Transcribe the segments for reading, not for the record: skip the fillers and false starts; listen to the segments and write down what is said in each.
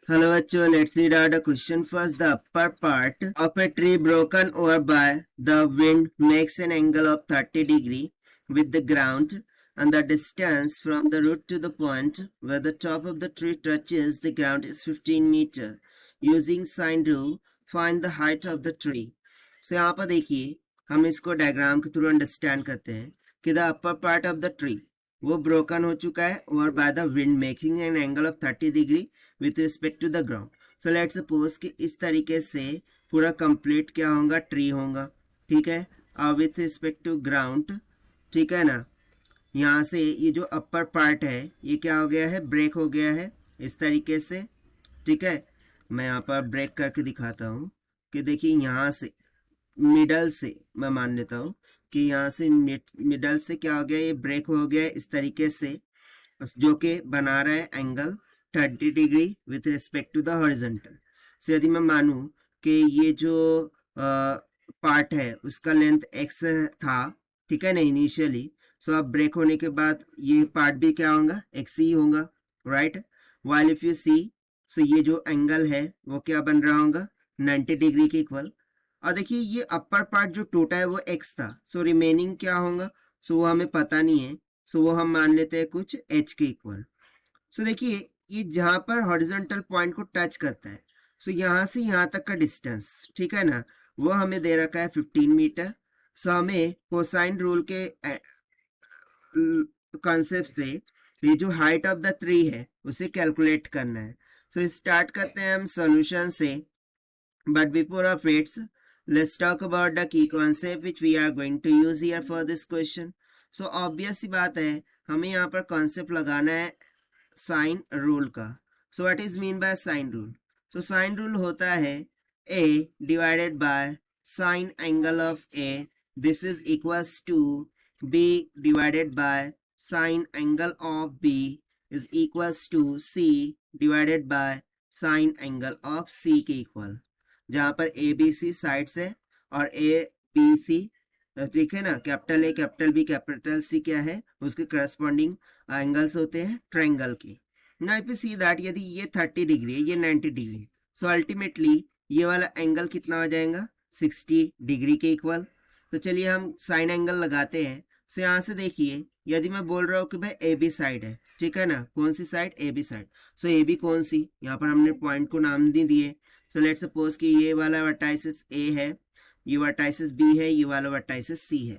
Hello, bachcho. Let's read out the question first. The upper part of a tree broken over by the wind makes an angle of 30 degree with the ground, and the distance from the root to the point where the top of the tree touches the ground is 15 meter. Using sine rule, find the height of the tree. So यहाँ पर देखिए हम इसको diagram के through understand करते हैं कि the upper part of the tree वो ब्रोकन हो चुका है और by the wind making an angle of 30 degree with respect to the ground. So let suppose कि इस तरीके से पूरा कंप्लीट क्या होगा, ट्री होगा, ठीक है, और विथ रिस्पेक्ट टू ग्राउंड, ठीक है ना. यहाँ से ये जो अपर पार्ट है ये क्या हो गया है, ब्रेक हो गया है इस तरीके से, ठीक है. मैं यहाँ पर ब्रेक करके दिखाता हूँ कि देखिए यहाँ से मिडल से मैं मान लेता हूँ कि यहाँ से मिडल से क्या हो गया, ये ब्रेक हो गया इस तरीके से, जो कि बना रहा है angle 30 degree with respect to the horizontal. से यदि मैं मानूं कि ये जो पार्ट है उसका लेंथ x था, ठीक है ना, इनिशियली. सो अब ब्रेक होने के बाद ये पार्ट भी क्या होगा, x ही होगा, राइट. वाइल इफ यू सी, सो ये जो एंगल है वो क्या बन रहा होगा, 90 डिग्री के इक्वल. और देखिए ये अपर पार्ट जो टूटा है वो x था, सो रिमेनिंग क्या होगा, सो वो हमें पता नहीं है, सो वो हम मान लेते हैं कुछ h के इक्वल. सो देखिए ये जहां पर हॉरिजॉन्टल पॉइंट को टच करता है, सो यहाँ से यहाँ तक का डिस्टेंस, ठीक है ना, वो हमें दे रखा है 15 मीटर. सो हमें कोसाइन रूल के कॉन्सेप्ट से ये जो हाइट ऑफ द ट्री है उसे कैलकुलेट करना है. सो स्टार्ट करते हैं हम सॉल्यूशन से. But before of it, let's talk about the key concept which we are going to use here for this question. So obvious सी बात है, हमें यहाँ पर concept लगाना है साइन रूल का. So what is mean by sine rule? So sine rule होता है A divided by sine angle of A. This is equals to B divided by sine angle of B is equals to C divided by sine angle of C के equal. जहां पर A B C sides है और A B C, ठीक है ना, capital A capital B capital C क्या है, उसके करस्पॉन्डिंग एंगल्स होते हैं ट्रायंगल के. Now if you see that यदि ये 30 डिग्री है, ये 90 डिग्री, सो अल्टीमेटली ये वाला एंगल कितना हो जाएगा, 60 डिग्री के इक्वल. तो चलिए हम साइन एंगल लगाते हैं. सो यहाँ से देखिए यदि मैं बोल रहा हूँ कि भाई ए बी साइड है, ठीक है ना, कौन सी side, A B side. So A B कौन सी, यहाँ पर हमने पॉइंट को नाम नहीं दिए. सो लेट सपोज कि ये वाला वर्टाइसिस ए है, ये वर्टाइसिस बी है, ये वाला वर्टाइसिस सी है.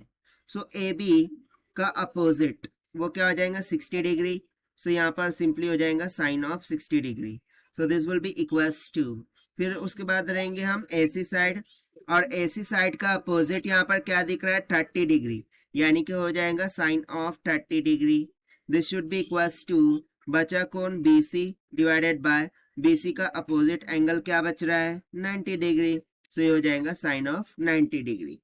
सो ए बी का अपोजिट वो क्या हो जाएगा, 60 डिग्री. सो यहाँ पर सिंपली हो जाएगा sine of 60 degree. So this will be equals to, फिर उसके बाद रहेंगे हम एसी साइड, और एसी साइड का अपोजिट यहाँ पर क्या दिख रहा है, 30 डिग्री, यानी कि हो जाएगा sine of 30 degree. This should be equals to, बचा कौन, बीसी डिवाइडेड बाय बीसी का अपोजिट एंगल क्या बच रहा है, 90 डिग्री. सो ये हो जाएगा साइन ऑफ 90 डिग्री.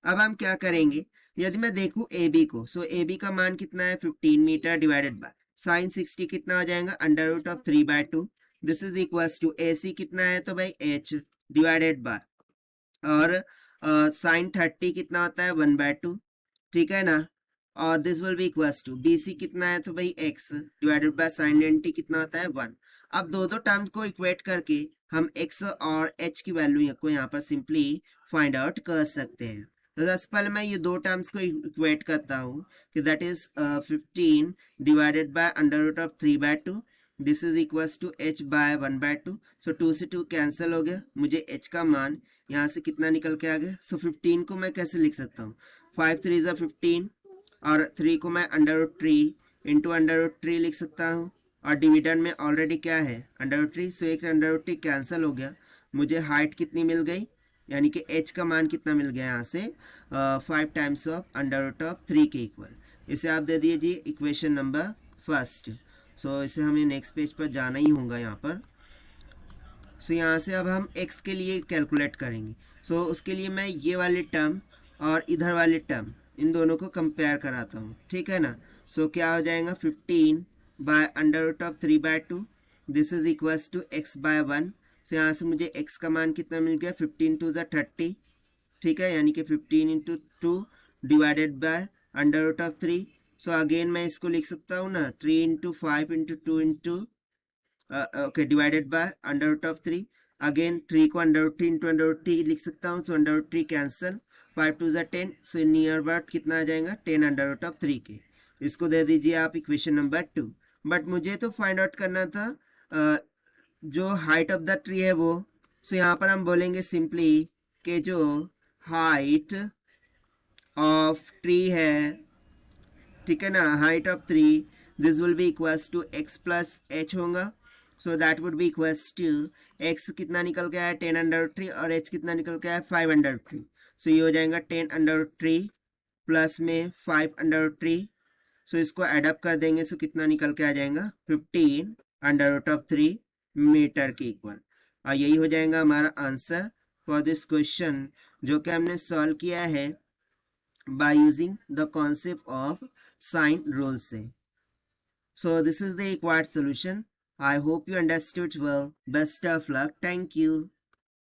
अब हम क्या करेंगे, यदि मैं देखूं ए बी को, सो ए बी का मान कितना है, 15 मीटर डिवाइडेड बाय साइन 60 कितना हो जाएगा, under root of 3/2. This is equals to A C कितना है, तो भाई एच डिवाइडेड बाय, और साइन 30 कितना होता है, 1/2, ठीक है ना. और this will be equals to B C कितना है, तो भाई x डिवाइडेड बाय साइन 90 कितना होता है, 1. अब दो टर्म्स को इक्वेट करके हम x और h की वैल्यू को यहाँ पर सिंपली फाइंड आउट कर सकते हैं. तो सबसे पहले मैं ये दो टर्म्स को इक्वेट करता हूँ कि that is 15 divided by under root of 3/2. This is equals to h by 1/2. So 2 से 2 कैंसिल हो गया, मुझे h का मान यहाँ से कितना निकल के आ गया. सो 15 को मैं कैसे लिख सकता हूँ, 5 3 is 15, और 3 को मैं under root 3 into under root 3 लिख सकता हूँ, और डिविडेंड में ऑलरेडी क्या है, अंडर रूट 3. सो एक अंडर रूट 3 कैंसिल हो गया, मुझे हाइट कितनी मिल गई, यानी कि h का मान कितना मिल गया यहाँ से, 5 times of under root of 3 के इक्वल. इसे आप दे दीजिए इक्वेशन नंबर फर्स्ट. सो इसे हमें नेक्स्ट पेज पर जाना ही होगा यहाँ पर. सो यहाँ से अब हम x के लिए कैलकुलेट करेंगे. सो उसके लिए मैं ये वाले टर्म और इधर वाले टर्म इन दोनों को कंपेयर कराता हूँ, ठीक है ना. सो क्या हो जाएगा, 15 by under root of 3/2. This is equals to x by 1. So यहाँ से मुझे x का मान कितना मिल गया, 15 2 ज़ा 30, ठीक है, यानी कि 15 into 2 divided by under root of 3. So again मैं इसको लिख सकता हूँ ना, 3 into 5 into 2 into okay divided by under root of 3. Again 3 को under root 3 into under root 3 लिख सकता हूँ. So under root 3 cancel, 5 two ज़ा 10. सो नियर अबाउट कितना आ जाएगा 10 अंडर रूट ऑफ 3 के. इसको दे दीजिए आप इक्वेशन नंबर 2. बट मुझे तो फाइंड आउट करना था जो हाइट ऑफ द ट्री है वो. सो यहाँ पर हम बोलेंगे सिंपली कि जो हाइट ऑफ ट्री है, ठीक है ना, height of tree, this will be equals to X plus H होगा. So that would be equals to X कितना निकल के आया 10 अंडर रूट 3 और एच कितना निकल के आया 5 अंडर रूट 3. सो ये हो जाएगा 10 अंडर रूट 3 प्लस में 5 अंडर रूट 3. सो इसको एडअप कर देंगे. सो कितना निकल के आ जाएगा 15 अंडर रूट ऑफ 3 मीटर के इक्वल. और यही हो जाएगा हमारा आंसर फॉर दिस क्वेश्चन, जो कि हमने सॉल्व किया है by using the concept of sine rule से. So this is the required solution. I hope you understood well. Best of luck. Thank you.